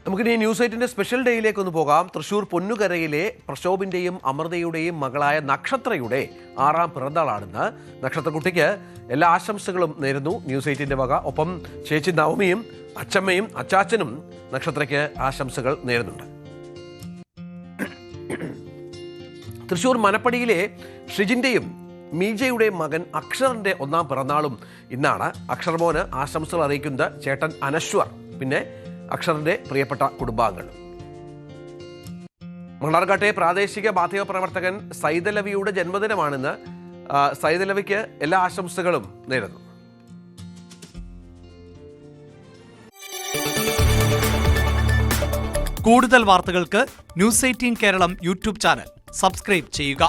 നമുക്കിനി news 8ന്റെ special ഡേയിലേക്ക് ഒന്ന് പോകാം. തൃശൂർ പൊന്നുകരയിലെ പ്രശോഭിന്റെയും അമൃതയുടെയും മകളായ നക്ഷത്രയുടെ 6ാം പിറന്നാളാണെന്ന്. നക്ഷത്രക്കുട്ടിക്ക് എല്ലാ ആശംസകളും നേരുന്നു ന്യൂസ് 8ന്റെ വക. ഒപ്പം ചേച്ചി നവമിയും അച്ചമ്മയും അച്ചാച്ചനും നക്ഷത്രയ്ക്ക് ആശംസകൾ നേരുന്നുണ്ട്. തൃശൂർ മനപ്പടിയിലെ ഷിജിന്റെയും മീജയുടെയും മകൻ അക്ഷറിന്റെ 1ാം പിറന്നാളും ഇന്നാണ്. അക്ഷർമോന് ആശംസകൾ അറിയിക്കുന്നത് ചേട്ടൻ അനശ്വർ, പിന്നെ അക്ഷറിന്റെ പ്രിയപ്പെട്ട കുടുംബാംഗങ്ങൾ. മണ്ണാർക്കാട്ടെ പ്രാദേശിക മാധ്യമ പ്രവർത്തകൻ സൈദലവിയുടെ ജന്മദിനമാണെന്ന്. സൈദലവിക്ക് എല്ലാ ആശംസകളും നേരുന്നു. കൂടുതൽ വാർത്തകൾക്ക് news 18 Keralam YouTube channel subscribe ചെയ്യുക.